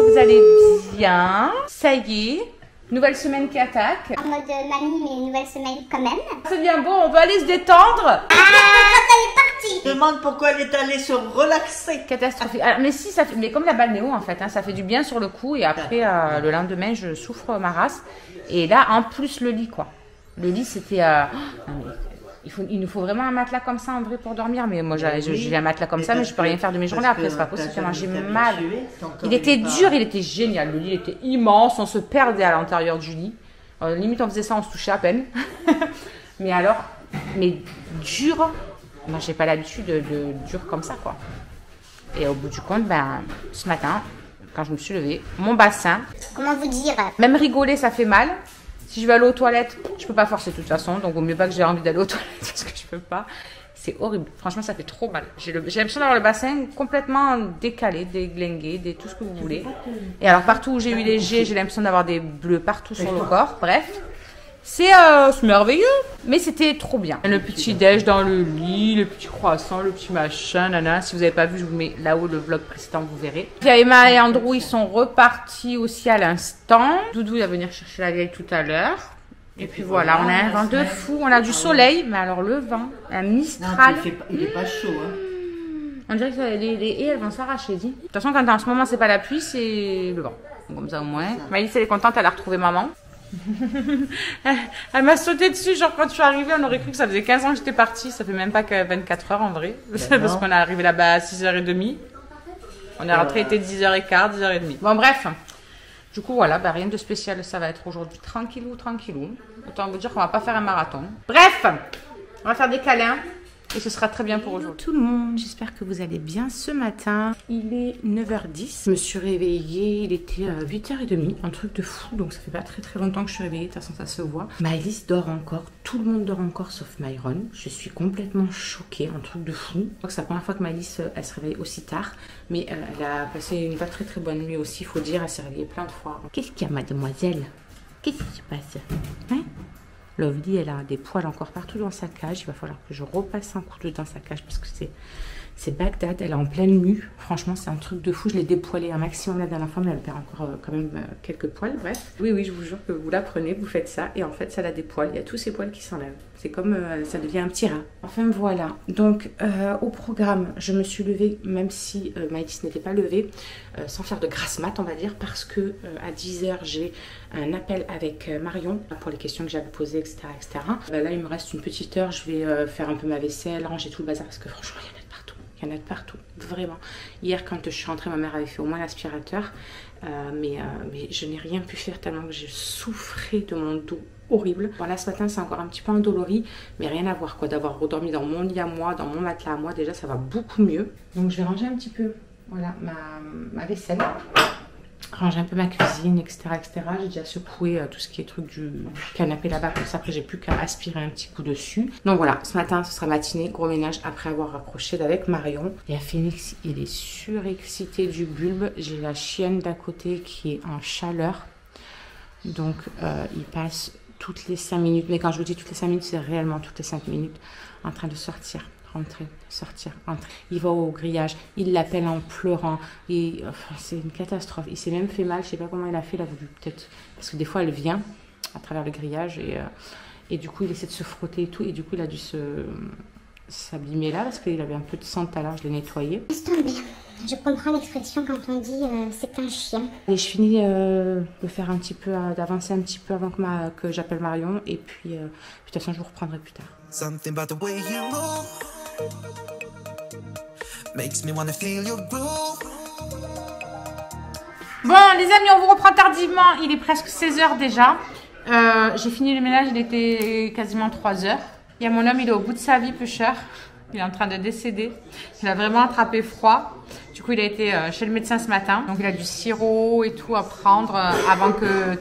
que vous allez bien. Ça y est, nouvelle semaine qui attaque. En mode mamie, mais nouvelle semaine quand même. C'est bien bon, on va aller se détendre. Ah, ça est parti. Je demande pourquoi elle est allée se relaxer. Catastrophique. Alors, mais si, ça fait, mais comme la balnéo en fait, hein, ça fait du bien sur le coup et après le lendemain je souffre ma race. Et là en plus le lit quoi. Le lit c'était... il nous faut vraiment un matelas comme ça en vrai pour dormir. Mais moi j'ai un matelas comme ça mais je peux rien faire de mes journées après, c'est pas possible, j'ai mal. Il était dur, il était génial, le lit était immense, on se perdait à l'intérieur du lit. Limite on faisait ça, on se touchait à peine. Mais alors, mais dur, moi j'ai pas l'habitude de dur comme ça quoi. Et au bout du compte, ben, ce matin, quand je me suis levée, mon bassin... Comment vous dire? Même rigoler, ça fait mal. Si je vais aller aux toilettes, je peux pas forcer de toute façon. Donc, au mieux pas que j'ai envie d'aller aux toilettes parce que je peux pas. C'est horrible. Franchement, ça fait trop mal. J'ai l'impression d'avoir le bassin complètement décalé, déglingué, tout ce que vous voulez. Et alors, partout où j'ai eu les jets, j'ai l'impression d'avoir des bleus partout sur le corps. Bref. C'est merveilleux, mais c'était trop bien. Le petit déj dans le lit, le petit croissant, le petit machin, nana. Si vous n'avez pas vu, je vous mets là-haut le vlog précédent, vous verrez. Puis Emma et Andrew, ils sont repartis aussi à l'instant. Doudou il va venir chercher la vieille tout à l'heure. Et puis voilà, on a un vent de fou, on a du soleil, mais alors le vent, un mistral. Non, il est pas chaud, hein. On dirait que les haies, elles vont s'arracher, dis. De toute façon, quand en ce moment, c'est pas la pluie, c'est le vent. Comme ça au moins. Maïs, elle est contente, elle a retrouvé maman. Elle m'a sauté dessus, genre quand je suis arrivée, on aurait cru que ça faisait 15 ans que j'étais partie. Ça fait même pas que 24 heures en vrai. Parce qu'on est arrivé là-bas à 6h30. On est rentré, il était 10h15, 10h30. Bon, bref. Du coup, voilà, bah, rien de spécial, ça va être aujourd'hui tranquillou, tranquillou. Autant vous dire qu'on va pas faire un marathon. Bref, on va faire des câlins. Et ce sera très bien pour aujourd'hui. Tout le monde, j'espère que vous allez bien ce matin. Il est 9h10. Je me suis réveillée, il était 8h30, un truc de fou. Donc ça fait pas très longtemps que je suis réveillée, de toute façon ça se voit. Maëlys dort encore, tout le monde dort encore sauf Myron. Je suis complètement choquée, un truc de fou. Je crois que c'est la première fois que Maëlys elle se réveille aussi tard. Mais elle a passé une pas très bonne nuit aussi, il faut dire. Elle s'est réveillée plein de fois. Qu'est-ce qu'il y a mademoiselle? Qu'est-ce qui se passe? Hein? Lovely, elle a des poils encore partout dans sa cage. Il va falloir que je repasse un coup d'eau dans sa cage parce que c'est Bagdad. Elle est en pleine mue. Franchement, c'est un truc de fou. Je l'ai dépoilée un maximum la dernière fois, mais elle perd encore quand même quelques poils. Bref. Oui, je vous jure que vous la prenez, vous faites ça et en fait, ça la dépoile. Il y a tous ces poils qui s'enlèvent. C'est comme ça devient un petit rat. Enfin, voilà. Donc, au programme, je me suis levée, même si Maëlys n'était pas levée, sans faire de grasse mat, on va dire, parce que à 10h, j'ai un appel avec Marion pour les questions que j'avais posées, etc. Là, il me reste une petite heure. Je vais faire un peu ma vaisselle, ranger tout le bazar parce que franchement, il y en a de partout. Il y en a de partout, vraiment. Hier, quand je suis rentrée, ma mère avait fait au moins l'aspirateur. Mais je n'ai rien pu faire tellement que j'ai souffré de mon dos horrible. Bon, là, ce matin, c'est encore un petit peu endolori, mais rien à voir, quoi. D'avoir redormi dans mon lit à moi, dans mon matelas à moi, déjà, ça va beaucoup mieux. Donc, je vais ranger un petit peu, voilà, ma vaisselle. Ranger un peu ma cuisine, etc. J'ai déjà secoué tout ce qui est truc du canapé là-bas, comme ça après j'ai plus qu'à aspirer un petit coup dessus. Donc voilà, ce matin ce sera matinée, gros ménage après avoir raccroché avec Marion. Il y a Phoenix, il est surexcité du bulbe. J'ai la chienne d'à côté qui est en chaleur. Donc il passe toutes les 5 minutes, mais quand je vous dis toutes les 5 minutes, c'est réellement toutes les 5 minutes en train de sortir. Rentrer, sortir, rentrer. Il va au grillage, il l'appelle en pleurant. Et enfin, c'est une catastrophe. Il s'est même fait mal, je sais pas comment il a fait, il a voulu peut-être. Parce que des fois elle vient à travers le grillage et du coup il essaie de se frotter et tout. Et du coup il a dû s'abîmer là parce qu'il avait un peu de sang tout à l'heure, je l'ai nettoyé. Je comprends l'expression quand on dit c'est un chien. Et je finis de faire un petit peu, d'avancer un petit peu avant que j'appelle Marion. Et puis, de toute façon, je vous reprendrai plus tard. Something about the way you move makes me wanna feel your groove. Bon, les amis, on vous reprend tardivement. Il est presque 16h déjà. J'ai fini le ménage, il était quasiment 3h. Il y a mon homme, il est au bout de sa vie, pêcheur. Il est en train de décéder. Il a vraiment attrapé froid. Du coup, il a été chez le médecin ce matin. Donc, il a du sirop et tout à prendre avant que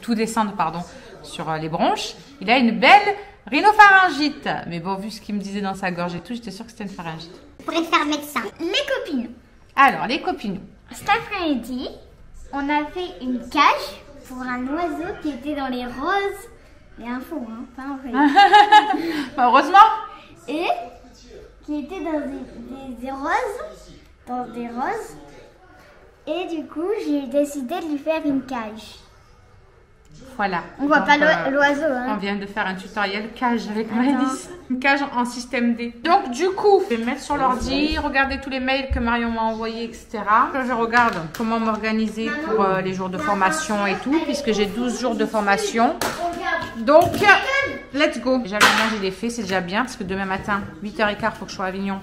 tout descende, pardon, sur les bronches. Il a une belle rhinopharyngite. Mais bon, vu ce qu'il me disait dans sa gorge et tout, j'étais sûre que c'était une pharyngite. On pourrait faire médecin. Les copines. Alors, les copines. Cet après-midi, on a fait une cage pour un oiseau qui était dans les roses. Il y a un faux, hein, pas un vrai. Heureusement. Et qui était dans des roses. Dans des roses. Et du coup, j'ai décidé de lui faire une cage. Voilà. On voit Donc, pas l'oiseau. On vient de faire un tutoriel cage avec Maëlys. Une cage en système D. Donc du coup, je vais me mettre sur l'ordi, regarder tous les mails que Marion m'a envoyés, etc. Je regarde comment m'organiser pour les jours de formation et tout, puisque j'ai 12 jours de formation. Donc, let's go. Déjà, le ménage il est fait, c'est déjà bien, parce que demain matin, 8h15, il faut que je sois à Avignon.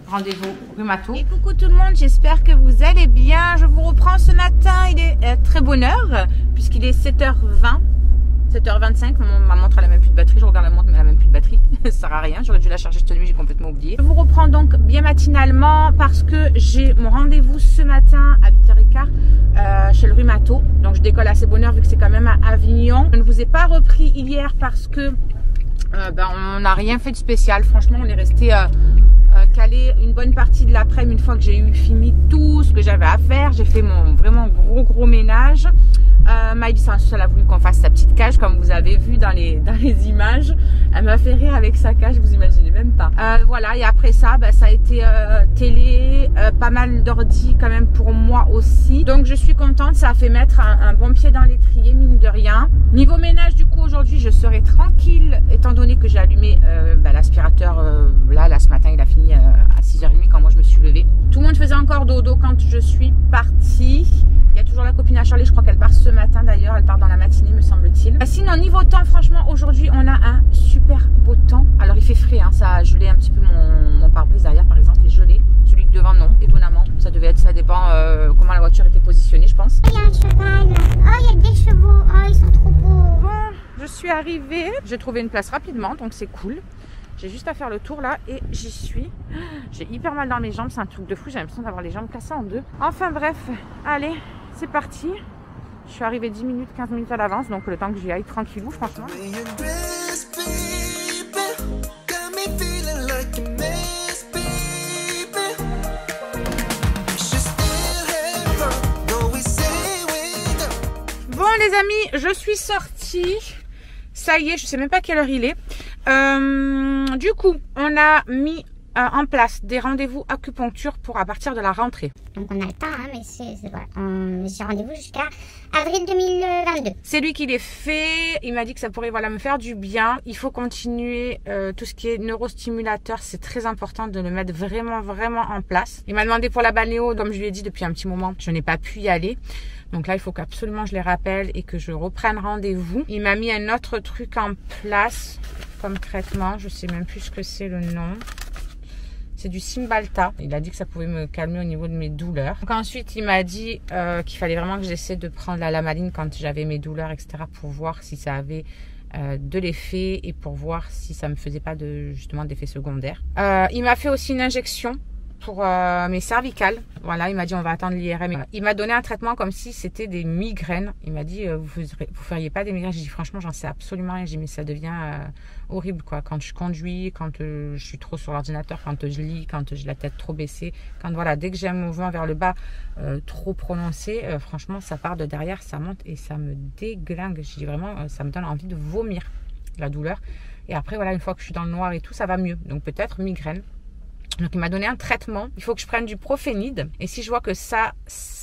Rendez-vous rhumato. Et coucou tout le monde, j'espère que vous allez bien. Je vous reprends ce matin, il est très bonne heure, puisqu'il est 7h20. 7h25, ma montre elle a même plus de batterie, je regarde la montre mais elle a même plus de batterie, ça sert à rien, j'aurais dû la charger cette nuit, j'ai complètement oublié. Je vous reprends donc bien matinalement parce que j'ai mon rendez-vous ce matin à 8h15 chez le rhumato, donc je décolle à assez bonne heure vu que c'est quand même à Avignon. Je ne vous ai pas repris hier parce que on n'a rien fait de spécial, franchement on est resté calé une bonne partie de l'après-midi une fois que j'ai eu fini tout ce que j'avais à faire. J'ai fait mon vraiment gros ménage. Maëlys elle a voulu qu'on fasse sa petite cage comme vous avez vu dans les images. Elle m'a fait rire avec sa cage, vous imaginez même pas. Voilà, et après ça, ça a été télé, pas mal d'ordi quand même pour moi aussi. Donc je suis contente, ça a fait mettre un bon pied dans l'étrier, mine de rien. Niveau ménage, du coup aujourd'hui je serai tranquille étant donné que j'ai allumé l'aspirateur là ce matin, il a fini à 6h30 quand moi je me suis levée. Tout le monde faisait encore dodo quand je suis partie. Il y a toujours la copine à Charlie, je crois qu'elle part ce matin d'ailleurs, elle part dans la matinée me semble-t-il. Sinon niveau temps, franchement aujourd'hui on a un super beau temps. Alors il fait frais, hein, ça a gelé un petit peu mon pare-brise derrière par exemple, est gelé. Celui de devant non, étonnamment, ça dépend comment la voiture était positionnée je pense. Il y a un cheval, oh il y a des chevaux, oh ils sont trop beaux. Bon, je suis arrivée, j'ai trouvé une place rapidement donc c'est cool. J'ai juste à faire le tour là et j'y suis. J'ai hyper mal dans mes jambes, c'est un truc de fou, j'ai l'impression d'avoir les jambes cassées en deux. Enfin bref, allez, c'est parti. Je suis arrivée 10 minutes, 15 minutes à l'avance, donc le temps que j'y aille tranquillou, franchement. Bon les amis, je suis sortie. Ça y est, je sais même pas quelle heure il est. Du coup, on a mis en place des rendez-vous acupuncture pour à partir de la rentrée. Donc on a le temps, hein, mais voilà. J'ai rendez-vous jusqu'à avril 2022. C'est lui qui les fait. Il m'a dit que ça pourrait me faire du bien. Il faut continuer tout ce qui est neurostimulateur. C'est très important de le mettre vraiment en place. Il m'a demandé pour la balnéo, comme je lui ai dit depuis un petit moment, je n'ai pas pu y aller. Donc là, il faut qu'absolument je les rappelle et que je reprenne rendez-vous. Il m'a mis un autre truc en place comme traitement. Je sais même plus ce que c'est le nom. C'est du Cymbalta. Il a dit que ça pouvait me calmer au niveau de mes douleurs. Donc ensuite, il m'a dit qu'il fallait vraiment que j'essaie de prendre la lamaline quand j'avais mes douleurs, etc. pour voir si ça avait de l'effet et pour voir si ça me faisait pas justement d'effets secondaires. Il m'a fait aussi une injection pour mes cervicales. Voilà, il m'a dit on va attendre l'IRM. Il m'a donné un traitement comme si c'était des migraines. Il m'a dit vous feriez pas des migraines. J'ai dit franchement j'en sais absolument rien. J'ai dit mais ça devient horrible quoi. Quand je conduis, quand je suis trop sur l'ordinateur, quand je lis, quand j'ai la tête trop baissée, quand voilà, dès que j'ai un mouvement vers le bas trop prononcé, franchement ça part de derrière, ça monte et ça me déglingue. Je dis vraiment ça me donne envie de vomir la douleur. Et après voilà, une fois que je suis dans le noir et tout, ça va mieux. Donc peut-être migraine. Donc il m'a donné un traitement, il faut que je prenne du Profénide et si je vois que ça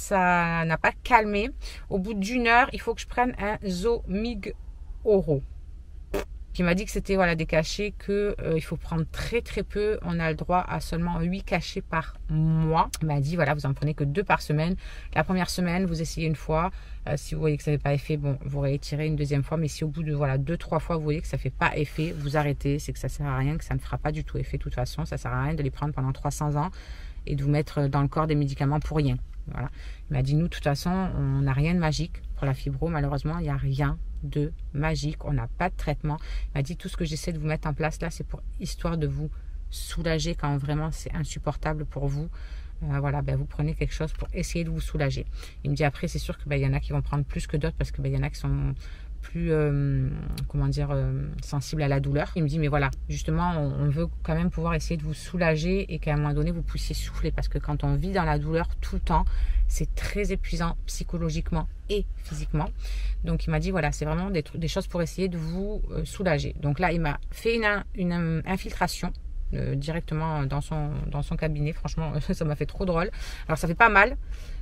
n'a pas calmé, au bout d'1 heure, il faut que je prenne un Zomig Oro. Qui m'a dit que c'était des cachets que il faut prendre très peu, on a le droit à seulement 8 cachets par mois. Il m'a dit voilà, vous en prenez que 2 par semaine. La première semaine, vous essayez une fois, si vous voyez que ça ne fait pas effet, bon, vous réitirez une deuxième fois, mais si au bout de 2-3 fois vous voyez que ça ne fait pas effet, vous arrêtez, c'est que ça sert à rien, que ça ne fera pas du tout effet de toute façon, ça sert à rien de les prendre pendant 300 ans et de vous mettre dans le corps des médicaments pour rien. Voilà. Il m'a dit nous de toute façon, on n'a rien de magique pour la fibro, malheureusement, il n'y a rien de magique, on n'a pas de traitement. Il m'a dit tout ce que j'essaie de vous mettre en place là, c'est pour histoire de vous soulager quand vraiment c'est insupportable pour vous. Voilà, vous prenez quelque chose pour essayer de vous soulager. Il me dit après c'est sûr que y en a qui vont prendre plus que d'autres parce que y en a qui sont plus sensibles à la douleur. Il me dit mais voilà, justement on veut quand même pouvoir essayer de vous soulager et qu'à un moment donné vous puissiez souffler parce que quand on vit dans la douleur tout le temps, c'est très épuisant psychologiquement et physiquement. Donc il m'a dit voilà, c'est vraiment des choses pour essayer de vous soulager. Donc là il m'a fait une infiltration directement dans son cabinet. Franchement ça m'a fait trop drôle. Alors ça fait pas mal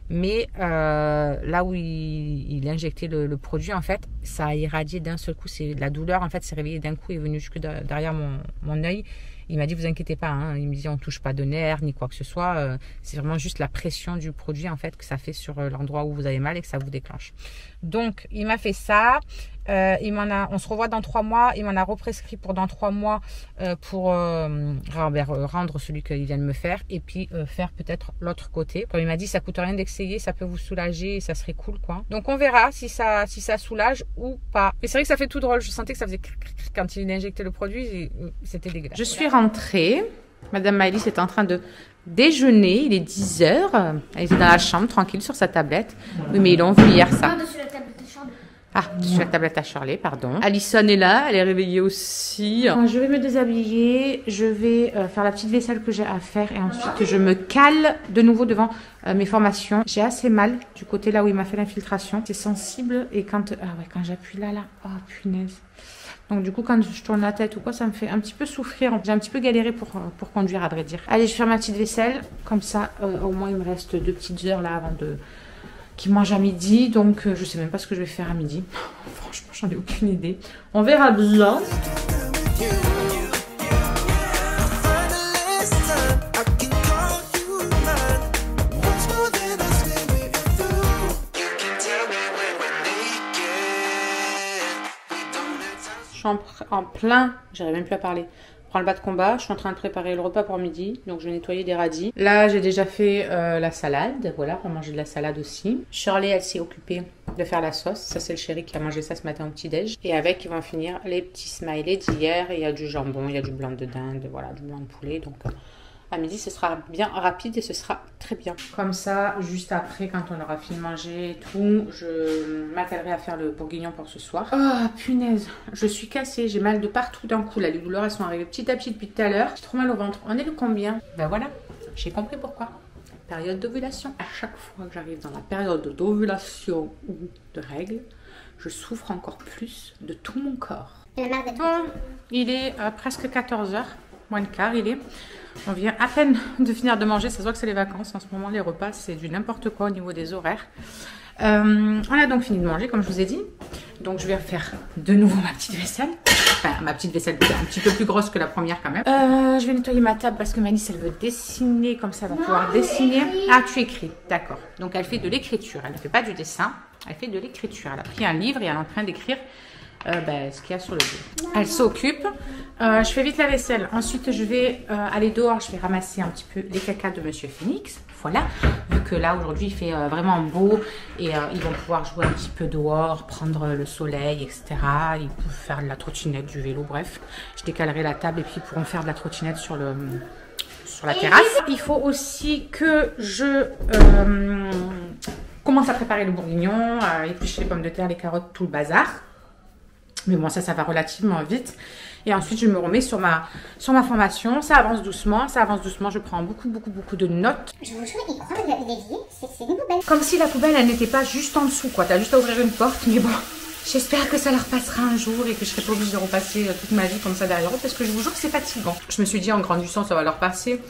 Mais là où il a injecté le produit, en fait, ça a irradié d'un seul coup. C'est la douleur, en fait, s'est réveillée d'un coup et est venue jusque derrière mon œil. Il m'a dit, vous inquiétez pas, hein. Il me dit, on touche pas de nerfs ni quoi que ce soit. C'est vraiment juste la pression du produit, en fait, que ça fait sur l'endroit où vous avez mal et que ça vous déclenche. Donc, il m'a fait ça. On se revoit dans 3 mois. Il m'en a represcrit pour dans 3 mois pour rendre celui qu'il vient de me faire et puis faire peut-être l'autre côté. Comme il m'a dit, ça coûte rien d'essayer, ça peut vous soulager et ça serait cool, quoi. Donc, on verra si ça soulage ou pas. Mais c'est vrai que ça fait tout drôle. Je sentais que ça faisait quand il a injecté le produit, c'était dégueulasse. Je suis rentrée. Madame Maëlys est en train de déjeuner. Il est 10h. Elle était dans la chambre, tranquille, sur sa tablette. Oui, mais ils l'ont vu hier, ça. Non, dessus la tablette de Charlie. Ah, sur la tablette à Charlie, pardon. Alison est là, elle est réveillée aussi. Je vais me déshabiller, je vais faire la petite vaisselle que j'ai à faire et ensuite je me cale de nouveau devant mes formations. J'ai assez mal du côté là où il m'a fait l'infiltration. C'est sensible et quand j'appuie là, oh punaise. Donc du coup, quand je tourne la tête ou quoi, ça me fait un petit peu souffrir. J'ai un petit peu galéré pour conduire, à vrai dire. Allez, je vais faire ma petite vaisselle. Comme ça, au moins, il me reste 2 petites heures là avant qu'il mange à midi. Donc, je sais même pas ce que je vais faire à midi. Franchement, j'en ai aucune idée. On verra bien. Je suis en plein, j'arrive même plus à parler. Je prends le bas de combat, je suis en train de préparer le repas pour midi, donc je vais nettoyer des radis. Là, j'ai déjà fait la salade, voilà, on va manger de la salade aussi. Shirley, elle s'est occupée de faire la sauce, ça c'est le chéri qui a mangé ça ce matin au petit-déj. Et avec, ils vont finir les petits smileys d'hier, et il y a du jambon, il y a du blanc de dinde, voilà, du blanc de poulet, donc... À midi, ce sera bien rapide et ce sera très bien. Comme ça, juste après, quand on aura fini de manger et tout, je m'attellerai à faire le bourguignon pour ce soir. Oh, punaise, je suis cassée, j'ai mal de partout d'un coup. Là, les douleurs, elles sont arrivées petit à petit depuis tout à l'heure. J'ai trop mal au ventre. On est le combien? Ben voilà, j'ai compris pourquoi. Période d'ovulation. À chaque fois que j'arrive dans la période d'ovulation ou de règles, je souffre encore plus de tout mon corps. Bon, il est presque 14h, moins le quart, il est... On vient à peine de finir de manger, ça se voit que c'est les vacances. En ce moment, les repas, c'est du n'importe quoi au niveau des horaires. On a donc fini de manger, comme je vous ai dit. Donc, je vais faire de nouveau ma petite vaisselle. Enfin, ma petite vaisselle un petit peu plus grosse que la première quand même. Je vais nettoyer ma table parce que Malice, elle veut dessiner. Comme ça, elle va pouvoir dessiner. Ah, tu écris, d'accord. Donc, elle fait de l'écriture. Elle ne fait pas du dessin, elle fait de l'écriture. Elle a pris un livre et elle est en train d'écrire ce qu'il y a sur le livre. Elle s'occupe. Je fais vite la vaisselle. Ensuite, je vais aller dehors. Je vais ramasser un petit peu les cacas de Monsieur Phoenix. Voilà. Vu que là, aujourd'hui, il fait vraiment beau. Et ils vont pouvoir jouer un petit peu dehors, prendre le soleil, etc. Ils peuvent faire de la trottinette, du vélo, bref. Je décalerai la table et puis ils pourront faire de la trottinette sur la terrasse. Il faut aussi que je commence à préparer le bourguignon, éplucher les pommes de terre, les carottes, tout le bazar. Mais bon, ça va relativement vite. Et ensuite, je me remets sur ma formation. Ça avance doucement, Je prends beaucoup de notes. Je vous jure, il croit l'évier, c'est des poubelles. Comme si la poubelle, elle n'était pas juste en dessous, quoi. T'as juste à ouvrir une porte, mais bon. J'espère que ça leur passera un jour et que je serai pas obligée de repasser toute ma vie comme ça derrière eux. Parce que je vous jure que c'est fatigant. Je me suis dit, en grandissant, ça va leur passer.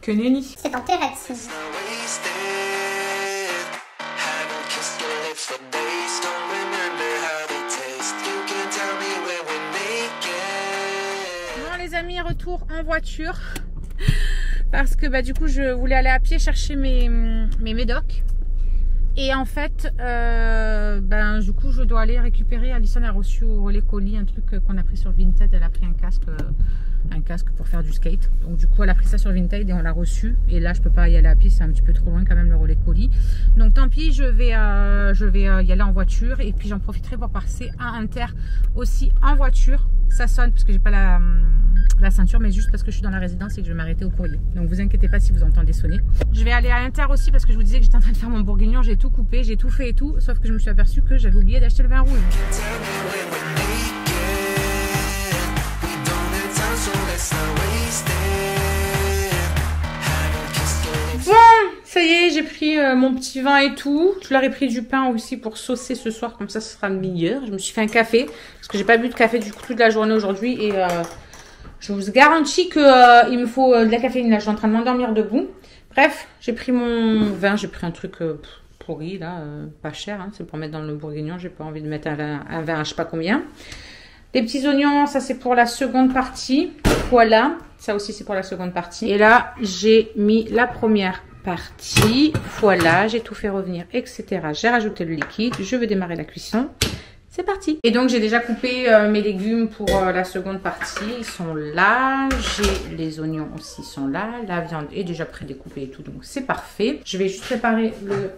Que nenni. C'est en Thérèse. Amis, retour en voiture parce que du coup je voulais aller à pied chercher mes médocs et en fait du coup je dois aller récupérer. Alison a reçu au relais colis un truc qu'on a pris sur Vinted. Elle a pris un casque pour faire du skate, donc du coup elle a pris ça sur Vinted et on l'a reçu, et là je peux pas y aller à pied, c'est un petit peu trop loin quand même le relais colis, donc tant pis, je vais y aller en voiture et puis j'en profiterai pour passer à Inter aussi en voiture. Ça sonne parce que j'ai pas la ceinture, mais juste parce que je suis dans la résidence et que je vais m'arrêter au courrier, donc vous inquiétez pas si vous entendez sonner. Je vais aller à Inter aussi parce que je vous disais que j'étais en train de faire mon bourguignon. J'ai tout coupé, j'ai tout fait et tout, sauf que je me suis aperçue que j'avais oublié d'acheter le vin rouge. Bon, ça y est, j'ai pris mon petit vin et tout. Je leur ai pris du pain aussi pour saucer ce soir, comme ça ce sera meilleur. Je me suis fait un café parce que j'ai pas bu de café du coup toute la journée aujourd'hui et je vous garantis que il me faut de la caféine. Là, je suis en train de m'endormir debout. Bref, j'ai pris mon vin, j'ai pris un truc pourri là, pas cher, hein, c'est pour mettre dans le bourguignon, j'ai pas envie de mettre un vin à je sais pas combien. Les petits oignons, ça c'est pour la seconde partie, voilà, ça aussi c'est pour la seconde partie. Et là, j'ai mis la première partie, voilà, j'ai tout fait revenir, etc. J'ai rajouté le liquide, je vais démarrer la cuisson. C'est parti. Et donc j'ai déjà coupé mes légumes pour la seconde partie. Ils sont là. J'ai les oignons aussi sont là. La viande est déjà prédécoupée et tout. Donc c'est parfait. Je vais juste préparer le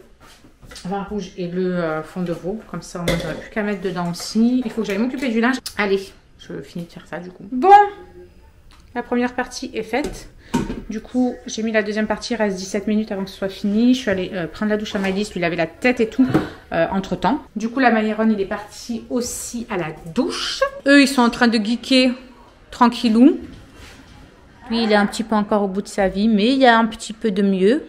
vin rouge et le fond de veau. Comme ça, moi j'aurai plus qu'à mettre dedans aussi. Il faut que j'aille m'occuper du linge. Allez, je finis de faire ça du coup. Bon, la première partie est faite. Du coup, j'ai mis la deuxième partie, il reste 17 minutes avant que ce soit fini. Je suis allée prendre la douche à Maëlys, lui laver la tête et tout entre temps. Du coup, la Maïronne, il est parti aussi à la douche. Eux, ils sont en train de geeker tranquillou. Lui, il est un petit peu encore au bout de sa vie, mais il y a un petit peu de mieux.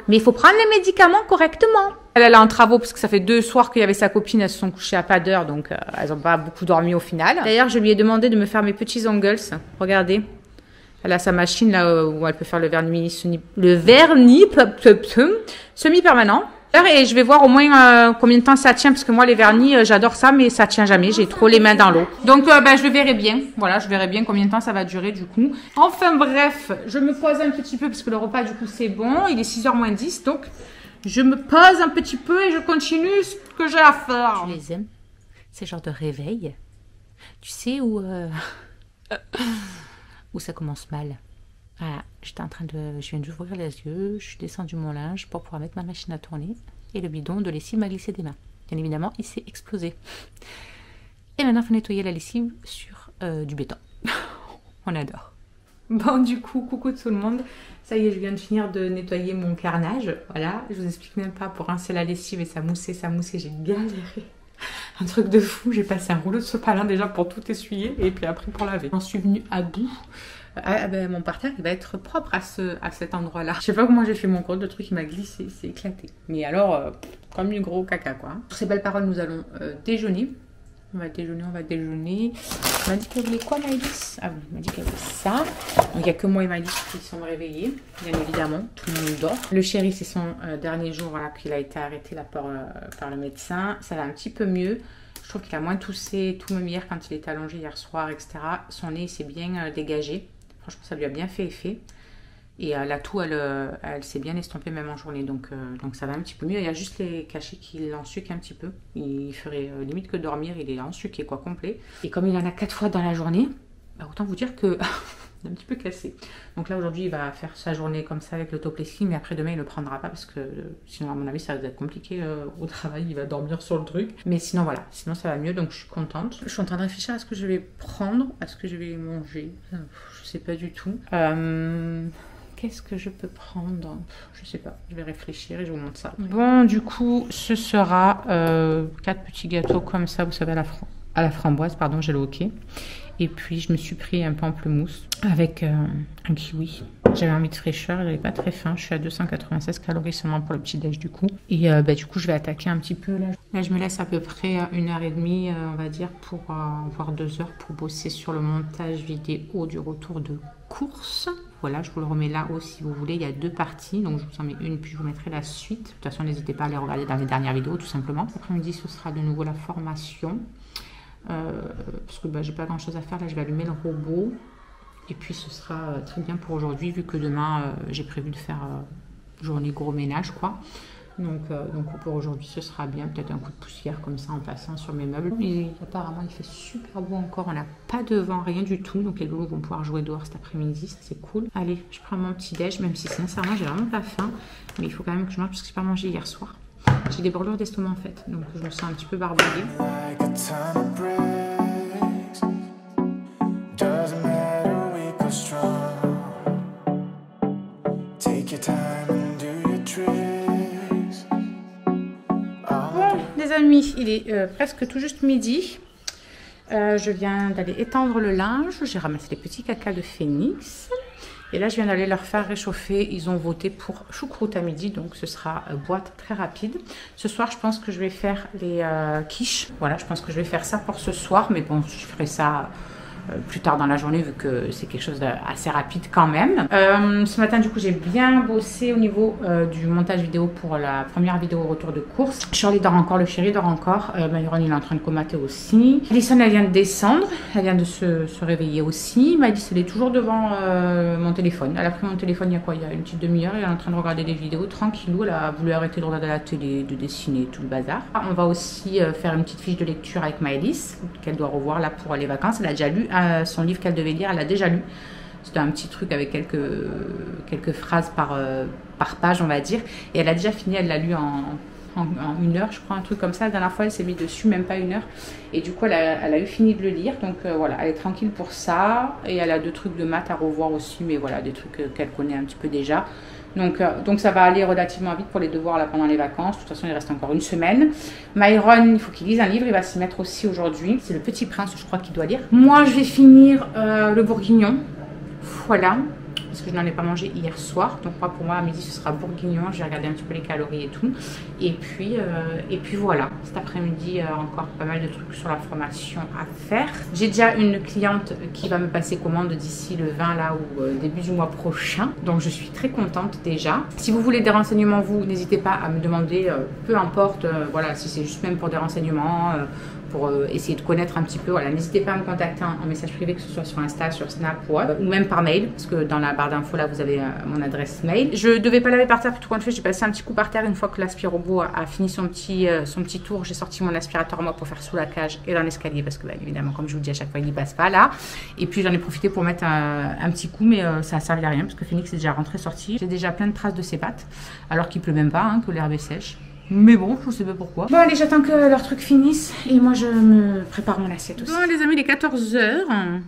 Mais il faut prendre les médicaments correctement. Elle est en travaux parce que ça fait 2 soirs qu'il y avait sa copine, elles se sont couchées à pas d'heure, donc elles n'ont pas beaucoup dormi au final. D'ailleurs, je lui ai demandé de me faire mes petits ongles. Regardez. Elle a sa machine là où elle peut faire le vernis semi-permanent. Et je vais voir au moins combien de temps ça tient, parce que moi les vernis j'adore ça, mais ça tient jamais, j'ai trop les mains dans l'eau. Donc je le verrai bien, voilà, je verrai bien combien de temps ça va durer du coup. Enfin bref, je me pose un petit peu parce que le repas du coup c'est bon, il est 6h moins 10, donc je me pose un petit peu et je continue ce que j'ai à faire. Tu les aimes, ces genres de réveil, tu sais où ça commence mal. Voilà, je viens d'ouvrir les yeux, je suis descendue mon linge pour pouvoir mettre ma machine à tourner et le bidon de lessive m'a glissé des mains. Bien évidemment, il s'est explosé. Et maintenant, il faut nettoyer la lessive sur du béton. On adore. Bon, du coup, coucou tout le monde. Ça y est, je viens de finir de nettoyer mon carnage. Voilà, je vous explique même pas, pour rincer la lessive et ça moussait, j'ai galéré. Un truc de fou, j'ai passé un rouleau de sopalin déjà pour tout essuyer et puis après pour laver. J'en suis venue à bout. Mon parterre il va être propre à cet endroit là. Je sais pas comment j'ai fait mon compte, le truc il m'a glissé, c'est éclaté. Mais alors, comme du gros caca quoi. Sur ces belles paroles, nous allons déjeuner. On va déjeuner. Elle m'a dit qu'elle voulait quoi, Maëlys? Ah oui, elle m'a dit qu'elle voulait ça. Donc il n'y a que moi et Maëlys qui sont réveillés, bien évidemment. Tout le monde dort. Le chéri, c'est son dernier jour voilà, qu'il a été arrêté là, par le médecin. Ça va un petit peu mieux. Je trouve qu'il a moins toussé, tout même hier quand il était allongé hier soir, etc. Son nez s'est bien dégagé. Franchement, ça lui a bien fait effet. Et la toux, elle s'est bien estompée même en journée. Donc ça va un petit peu mieux. Il y a juste les cachets qui l'ensuquent un petit peu. Il ferait limite que dormir. Il est ensuqué, quoi, complet. Et comme il en a 4 fois dans la journée, bah, autant vous dire que il est un petit peu cassé. Donc là, aujourd'hui, il va faire sa journée comme ça avec l'autoplexing. Mais après, demain, il ne le prendra pas parce que sinon, à mon avis, ça va être compliqué au travail. Il va dormir sur le truc. Mais sinon, voilà. Sinon, ça va mieux. Donc, je suis contente. Je suis en train de réfléchir à ce que je vais prendre, à ce que je vais manger. Je sais pas du tout. Qu'est-ce que je peux prendre? Je sais pas, je vais réfléchir et je vous montre ça. Bon, du coup, ce sera 4 petits gâteaux comme ça, vous savez, à la framboise, pardon, j'ai le hockey. Et puis, je me suis pris un pamplemousse avec un kiwi. J'avais envie de fraîcheur, j'avais pas très faim. Je suis à 296 calories seulement pour le petit-déj du coup. Et du coup, je vais attaquer un petit peu là. Là, je me laisse à peu près 1h30, on va dire, voire 2 heures pour bosser sur le montage vidéo du retour de course. Voilà, je vous le remets là-haut si vous voulez. Il y a 2 parties, donc je vous en mets une, puis je vous mettrai la suite. De toute façon, n'hésitez pas à les regarder dans les dernières vidéos, tout simplement. Après-midi, ce sera de nouveau la formation. Parce que j'ai pas grand-chose à faire. Là, je vais allumer le robot. Et puis, ce sera très bien pour aujourd'hui, vu que demain, j'ai prévu de faire journée gros ménage, quoi. Donc pour aujourd'hui, ce sera bien. Peut-être un coup de poussière comme ça en passant sur mes meubles. Et apparemment, il fait super beau encore. On n'a pas de vent, rien du tout. Donc les loulous vont pouvoir jouer dehors cet après-midi. C'est cool. Allez, je prends mon petit déj, même si sincèrement, j'ai vraiment pas faim. Mais il faut quand même que je mange parce que j'ai pas mangé hier soir. J'ai des brûlures d'estomac en fait. Donc je me sens un petit peu barbouillée. Les amis, il est presque tout juste midi. Je viens d'aller étendre le linge. J'ai ramassé les petits cacas de Phoenix. Et là, je viens d'aller leur faire réchauffer. Ils ont voté pour choucroute à midi. Donc, ce sera boîte très rapide. Ce soir, je pense que je vais faire les quiches. Voilà, je pense que je vais faire ça pour ce soir. Mais bon, je ferai ça plus tard dans la journée vu que c'est quelque chose d'assez rapide quand même. Ce matin du coup j'ai bien bossé au niveau du montage vidéo pour la première vidéo retour de course. Shirley dort encore, le chéri dort encore, Myron il est en train de comater aussi. Alison elle vient de descendre, elle vient de se réveiller aussi. Maëlys elle est toujours devant mon téléphone. Elle a pris mon téléphone il y a quoi, il y a une petite demi-heure, elle est en train de regarder des vidéos tranquillou, elle a voulu arrêter de regarder la télé, de dessiner, tout le bazar. On va aussi faire une petite fiche de lecture avec Maëlys qu'elle doit revoir là pour les vacances. Elle a déjà lu son livre qu'elle devait lire, elle l'a déjà lu. C'était un petit truc avec quelques phrases par page on va dire, et elle a déjà fini, elle l'a lu en 1 heure je crois, un truc comme ça. La dernière fois elle s'est mise dessus, même pas 1 heure, et du coup elle a eu fini de le lire, donc voilà, elle est tranquille pour ça. Et elle a 2 trucs de maths à revoir aussi, mais voilà, des trucs qu'elle connaît un petit peu déjà. Donc ça va aller relativement vite pour les devoirs là pendant les vacances. De toute façon il reste encore 1 semaine. Myron il faut qu'il lise un livre, il va s'y mettre aussi aujourd'hui, c'est Le Petit Prince je crois qu'il doit lire. Moi je vais finir le bourguignon, voilà, parce que je n'en ai pas mangé hier soir, donc moi, pour moi à midi ce sera bourguignon. Je vais regarder un petit peu les calories et tout, et puis voilà, cet après-midi encore pas mal de trucs sur la formation à faire. J'ai déjà une cliente qui va me passer commande d'ici le 20 là, ou début du mois prochain, donc je suis très contente déjà. Si vous voulez des renseignements, vous n'hésitez pas à me demander, peu importe, voilà, si c'est juste même pour des renseignements, pour essayer de connaître un petit peu, voilà, n'hésitez pas à me contacter en message privé, que ce soit sur Insta, sur Snap ou même par mail, parce que dans la barre d'infos là vous avez mon adresse mail. Je devais pas laver par terre, tout compte fait j'ai passé un petit coup par terre une fois que l'aspirobot a fini son petit tour. J'ai sorti mon aspirateur moi pour faire sous la cage et dans l'escalier, parce que bah, évidemment comme je vous dis à chaque fois il n'y passe pas là, et puis j'en ai profité pour mettre un petit coup, mais ça a servi à rien parce que Phoenix est déjà rentré sorti. J'ai déjà plein de traces de ses pattes alors qu'il pleut même pas, hein, que l'herbe est sèche. Mais bon, je sais pas pourquoi. Bon allez, j'attends que leur truc finisse et moi je me prépare mon assiette aussi. Bon les amis, il est 14 h.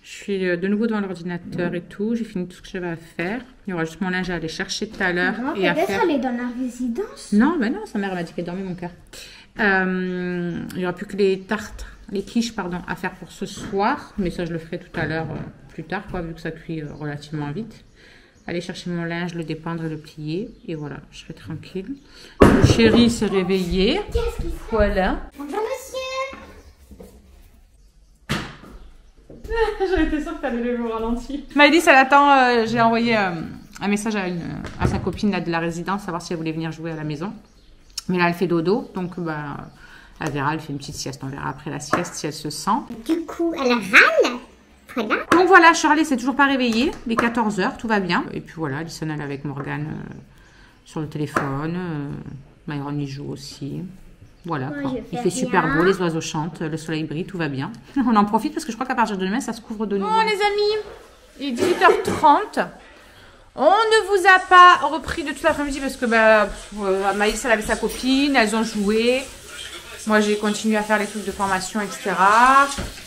Je suis de nouveau devant l'ordinateur et tout. J'ai fini tout ce que j'avais à faire. Il y aura juste mon linge à aller chercher tout à l'heure. Et à faire. Elle est dans la résidence. Non, ben non, sa mère m'a dit qu'elle dormait, mon cœur. Il n'y aura plus que les tartes, les quiches pardon, à faire pour ce soir. Mais ça je le ferai tout à l'heure, plus tard quoi, vu que ça cuit relativement vite. Aller chercher mon linge, le dépendre et le plier. Et voilà, je serai tranquille. Le chéri s'est réveillé. Voilà. Bonjour monsieur. J'avais été sûre que t'allais le voir au ralenti. Maëlys elle attend, j'ai envoyé un message à sa copine là, de la résidence, savoir si elle voulait venir jouer à la maison. Mais là elle fait dodo, donc bah, elle verra, elle fait une petite sieste. On verra après la sieste si elle se sent. Du coup elle râle. Voilà. Donc voilà, Charlie s'est toujours pas réveillée, les 14 h, tout va bien. Et puis voilà, Alison elle est avec Morgane sur le téléphone, Myron y joue aussi. Voilà, quoi. Il fait super beau, les oiseaux chantent, le soleil brille, tout va bien. On en profite parce que je crois qu'à partir de demain, ça se couvre de nouveau. Bon les amis, il est 18 h 30. On ne vous a pas repris de toute l'après-midi parce que bah, Maïs elle avait sa copine, elles ont joué. Moi j'ai continué à faire les trucs de formation, etc.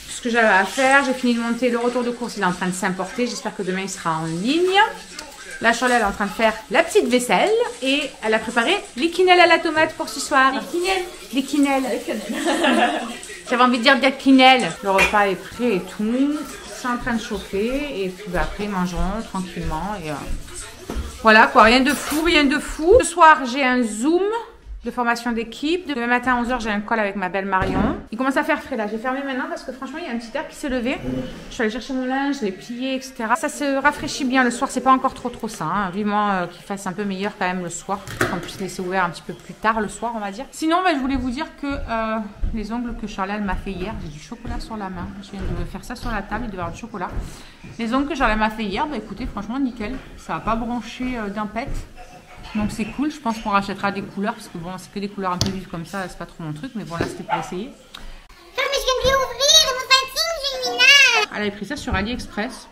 Ce que j'avais à faire, j'ai fini de monter le retour de course, il est en train de s'importer, j'espère que demain il sera en ligne. Là Charlotte elle est en train de faire la petite vaisselle et elle a préparé les quenelles à la tomate pour ce soir. Les quenelles. J'avais envie de dire des quenelles. Le repas est prêt et tout, c'est en train de chauffer et puis bah, après ils mangeront tranquillement et voilà quoi, rien de fou, rien de fou. Ce soir j'ai un Zoom de formation d'équipe. Demain matin à 11 h, j'ai un call avec ma belle Marion. Il commence à faire frais là. J'ai fermé maintenant parce que franchement, il y a un petit air qui s'est levé. Je suis allée chercher mon linge, je l'ai plié, etc. Ça se rafraîchit bien le soir. C'est pas encore trop ça. Hein. Vivement qu'il fasse un peu meilleur quand même le soir. Qu'on puisse laisser ouvert un petit peu plus tard le soir, on va dire. Sinon, bah, je voulais vous dire que les ongles que Charlotte m'a fait hier, j'ai du chocolat sur la main. Je viens de faire ça sur la table, il devait y avoir du chocolat. Les ongles que Charlotte m'a fait hier, bah écoutez, franchement, nickel. Ça n'a pas bronché d'impec. Donc c'est cool, je pense qu'on rachètera des couleurs parce que bon, c'est que des couleurs un peu vives comme ça, c'est pas trop mon truc, mais bon là c'était pour essayer. Non mais je viens de lui ouvrir, mon fatigue, Gémina. Elle avait pris ça sur AliExpress.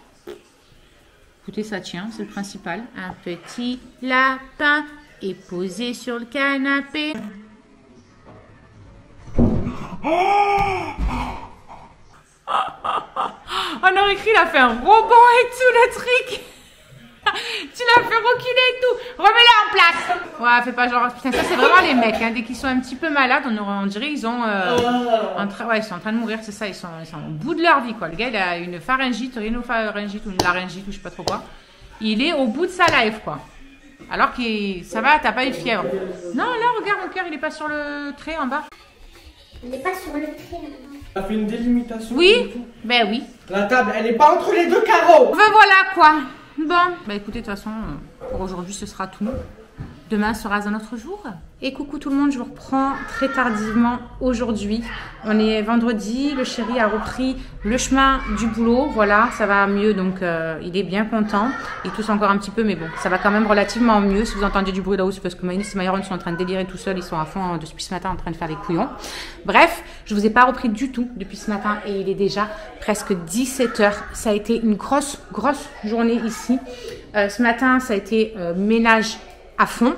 Écoutez, ça tient, c'est le principal. Un petit lapin est posé sur le canapé. On aurait écrit, il a fait un rebond et tout le truc. Tu l'as fait reculer et tout. Remets-la en place. Ouais, fais pas genre. Putain, ça c'est vraiment les mecs. Hein. Dès qu'ils sont un petit peu malades, on dirait ils ont. Ouais, ils sont en train de mourir, c'est ça. Ils sont au bout de leur vie, quoi. Le gars, il a une pharyngite, rhinopharyngite ou une laryngite ou je sais pas trop quoi. Il est au bout de sa life, quoi. Alors que ça va, t'as pas eu de fièvre. Non, là, regarde, mon cœur, il est pas sur le trait en bas. Il n'est pas sur le trait. Ça fait une délimitation. Oui, ben oui. La table, elle est pas entre les deux carreaux. Enfin voilà quoi. Bon, bah écoutez, de toute façon, pour aujourd'hui, ce sera tout. Demain sera un autre jour. Et coucou tout le monde, je vous reprends très tardivement aujourd'hui. On est vendredi, le chéri a repris le chemin du boulot. Voilà, ça va mieux, donc il est bien content. Il tousse encore un petit peu, mais bon, ça va quand même relativement mieux. Si vous entendez du bruit là-haut, c'est parce que Maïlis et Myron sont en train de délirer tout seuls. Ils sont à fond depuis ce matin en train de faire les couillons. Bref, je vous ai pas repris du tout depuis ce matin et il est déjà presque 17h. Ça a été une grosse journée ici. Ce matin, ça a été ménage à fond.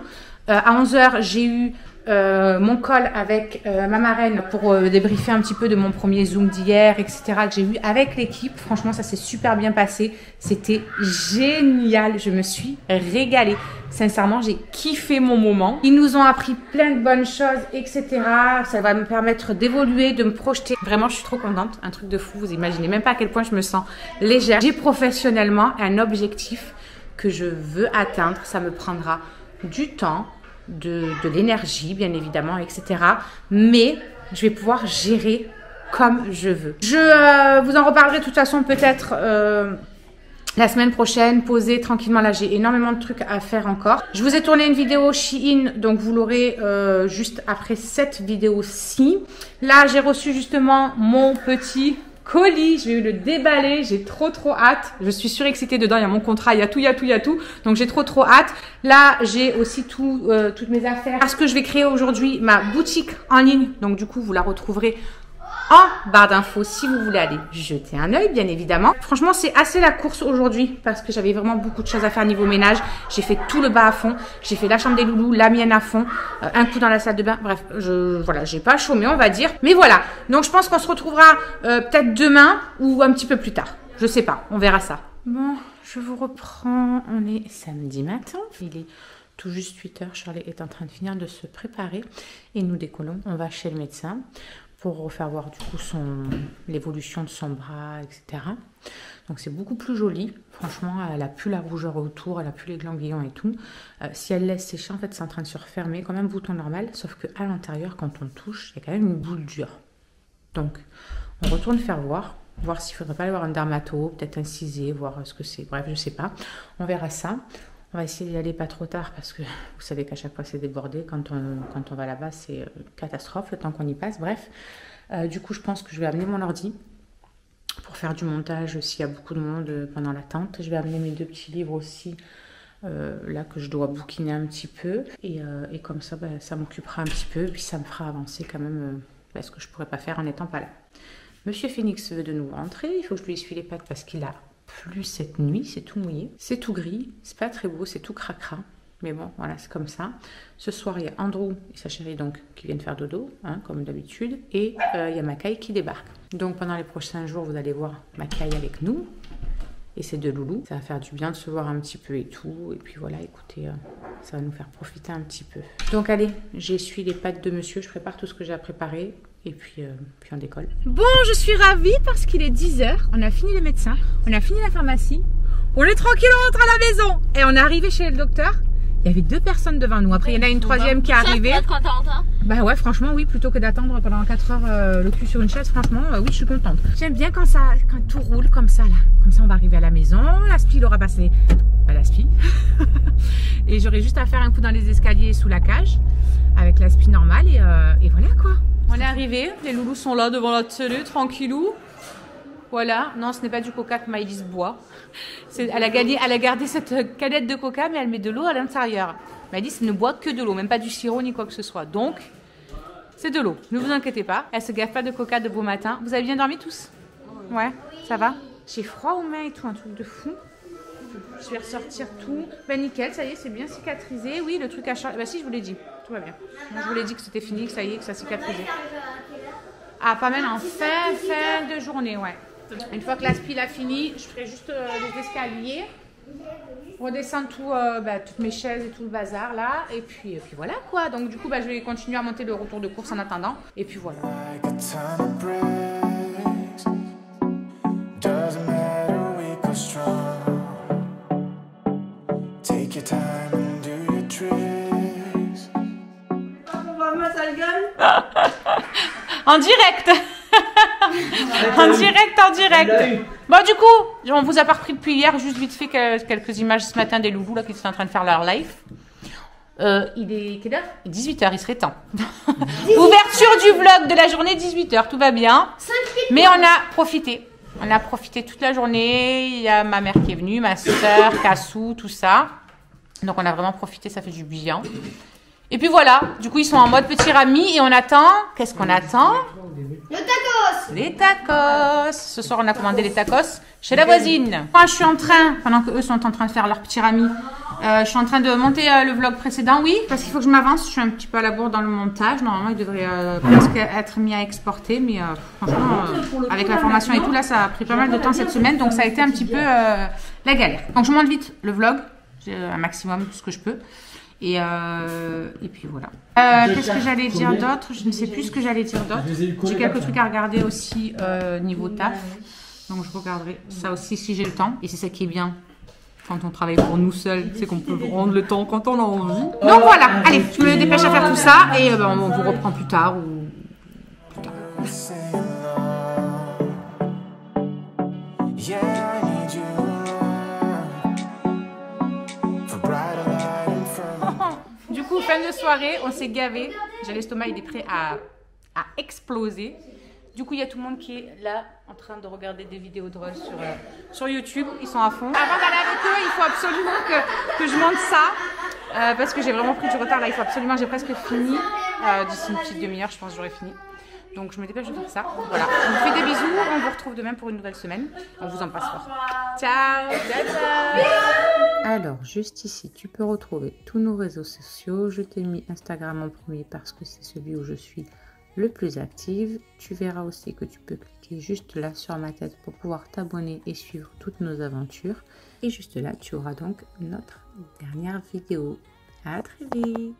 À 11h, j'ai eu mon call avec ma marraine pour débriefer un petit peu de mon premier Zoom d'hier, etc. que j'ai eu avec l'équipe. Franchement, ça s'est super bien passé. C'était génial. Je me suis régalée. Sincèrement, j'ai kiffé mon moment. Ils nous ont appris plein de bonnes choses, etc. Ça va me permettre d'évoluer, de me projeter. Vraiment, je suis trop contente. Un truc de fou. Vous imaginez même pas à quel point je me sens légère. J'ai professionnellement un objectif que je veux atteindre. Ça me prendra du temps, de l'énergie, bien évidemment, etc. Mais je vais pouvoir gérer comme je veux. Je vous en reparlerai de toute façon peut-être la semaine prochaine, poser tranquillement. Là, j'ai énormément de trucs à faire encore. Je vous ai tourné une vidéo Shein, donc vous l'aurez juste après cette vidéo-ci. Là, j'ai reçu justement mon petit colis, je vais le déballer, j'ai trop hâte. Je suis surexcitée dedans, il y a mon contrat, il y a tout. Donc j'ai trop hâte. Là, j'ai aussi toutes mes affaires. Parce que je vais créer aujourd'hui ma boutique en ligne. Donc du coup, vous la retrouverez en barre d'infos si vous voulez aller jeter un œil, bien évidemment. Franchement, c'est assez la course aujourd'hui parce que j'avais vraiment beaucoup de choses à faire niveau ménage. J'ai fait tout le bas à fond. J'ai fait la chambre des loulous, la mienne à fond, un coup dans la salle de bain. Bref, voilà, j'ai pas chômé, on va dire. Mais voilà, donc je pense qu'on se retrouvera peut-être demain ou un petit peu plus tard. Je sais pas, on verra ça. Bon, je vous reprends. On est samedi matin. Il est tout juste 8h. Charlie est en train de finir de se préparer et nous décollons. On va chez le médecin pour refaire voir du coup l'évolution de son bras, etc. Donc c'est beaucoup plus joli. Franchement, elle a plus la rougeur autour, elle a plus les ganglions et tout. Si elle laisse sécher, en fait, c'est en train de se refermer comme un bouton normal, sauf qu'à l'intérieur, quand on touche, il y a quand même une boule dure. Donc, on retourne faire voir s'il ne faudrait pas aller voir un dermato, peut-être inciser, voir ce que c'est. Bref, je sais pas. On verra ça. On va essayer d'y aller pas trop tard parce que vous savez qu'à chaque fois c'est débordé. Quand on va là-bas, c'est catastrophe le temps qu'on y passe. Bref, du coup, je pense que je vais amener mon ordi pour faire du montage s'il y a beaucoup de monde pendant l'attente. Je vais amener mes 2 petits livres aussi, là que je dois bouquiner un petit peu. Et comme ça, ça m'occupera un petit peu. Puis ça me fera avancer quand même ce que je ne pourrais pas faire en n'étant pas là. Monsieur Phoenix veut de nouveau rentrer. Il faut que je lui essuie les pattes parce qu'il a plu cette nuit, c'est tout mouillé, c'est tout gris, c'est pas très beau, c'est tout cracra, mais bon, voilà, c'est comme ça. Ce soir, il y a Andrew et sa chérie donc qui viennent faire dodo, hein, comme d'habitude, et il y a Makai qui débarque. Donc pendant les prochains jours, vous allez voir Makai avec nous et ses 2 loulous. Ça va faire du bien de se voir un petit peu et tout, et puis voilà, écoutez, ça va nous faire profiter un petit peu. Donc allez, j'essuie les pattes de monsieur, je prépare tout ce que j'ai à préparer. Et puis on décolle. Bon, je suis ravie parce qu'il est 10h. On a fini le médecin, on a fini la pharmacie. On est tranquille, on rentre à la maison. Et on est arrivé chez le docteur. Il y avait 2 personnes devant nous. Après, il y en a une troisième qui est arrivée. Tu es contente, hein? Bah ouais, franchement, oui. Plutôt que d'attendre pendant 4 heures le cul sur une chaise, franchement, oui, je suis contente. J'aime bien quand tout roule comme ça, là. Comme ça, on va arriver à la maison. L'aspi, il aura passé. Bah, l'aspi. Et j'aurai juste à faire un coup dans les escaliers sous la cage. Avec l'aspi normal. Et voilà, quoi. On est arrivé, les loulous sont là devant la télé, tranquillou. Voilà, non, ce n'est pas du coca que Maïlis boit. Elle a gardé cette canette de coca, mais elle met de l'eau à l'intérieur. Maïlis ne boit que de l'eau, même pas du sirop ni quoi que ce soit. Donc, c'est de l'eau. Ne vous inquiétez pas, elle se gaffe pas de coca de beau matin. Vous avez bien dormi tous? Ouais, ça va? J'ai froid aux mains et tout, un truc de fou. Je vais ressortir tout. Ben nickel, ça y est, c'est bien cicatrisé. Oui, le truc à charger. Bah si, je vous l'ai dit. Tout va bien. Moi, je vous l'ai dit que c'était fini, que ça y est, que ça cicatrisait. Ah, pas mal en fin de journée, ouais. Une fois que l'aspi a fini, je ferai juste les escaliers. Redescendre toutes mes chaises et tout le bazar là. Et puis voilà quoi. Donc du coup, je vais continuer à monter le retour de course en attendant. Et puis voilà. En direct. En direct. Bon, du coup, on vous a pas repris depuis hier, juste vite fait quelques images ce matin des loulous là qui sont en train de faire leur live. Il est quelle heure? 18h, il serait temps. Ouverture du vlog de la journée, 18h, tout va bien. Mais on a profité. On a profité toute la journée. Il y a ma mère qui est venue, ma soeur, Kassou, tout ça. Donc on a vraiment profité, ça fait du bien. Et puis voilà, du coup ils sont en mode petit rami et on attend. Qu'est-ce qu'on attend? Le tacos. Les tacos. Ce soir on a commandé les tacos chez la voisine. Moi je suis en train, pendant qu'eux sont en train de faire leur petit rami, je suis en train de monter le vlog précédent, oui, parce qu'il faut que je m'avance. Je suis un petit peu à la bourre dans le montage. Normalement il devrait presque être mis à exporter, mais franchement avec la formation et tout là ça a pris pas mal de temps cette semaine, donc ça a été un petit peu la galère. Donc je monte vite le vlog, j'ai un maximum de ce que je peux. Et puis voilà. Qu'est-ce que j'allais dire d'autre? Je ne sais plus ce que j'allais dire d'autre. J'ai quelques trucs à regarder aussi niveau taf. Donc je regarderai ça aussi si j'ai le temps. Et c'est ça qui est bien quand on travaille pour nous seuls, c'est qu'on peut prendre le temps quand on a envie. Donc voilà, allez, je me dépêche à faire tout ça et on vous reprend plus tard ou plus tard. Du coup, fin de soirée, on s'est gavé. J'ai l'estomac, il est prêt à exploser. Du coup, il y a tout le monde qui est là, en train de regarder des vidéos drôles sur YouTube. Ils sont à fond. Avant d'aller avec eux, il faut absolument que je monte ça. Parce que j'ai vraiment pris du retard là. Il faut absolument, j'ai presque fini. D'ici une petite demi-heure, je pense que j'aurai fini. Donc, je me dépêche de faire ça. Voilà. On vous fait des bisous. On vous retrouve demain pour une nouvelle semaine. On vous embrasse fort. Ciao. Alors, juste ici, tu peux retrouver tous nos réseaux sociaux. Je t'ai mis Instagram en premier parce que c'est celui où je suis le plus active. Tu verras aussi que tu peux cliquer juste là sur ma tête pour pouvoir t'abonner et suivre toutes nos aventures. Et juste là, tu auras donc notre dernière vidéo. À très vite!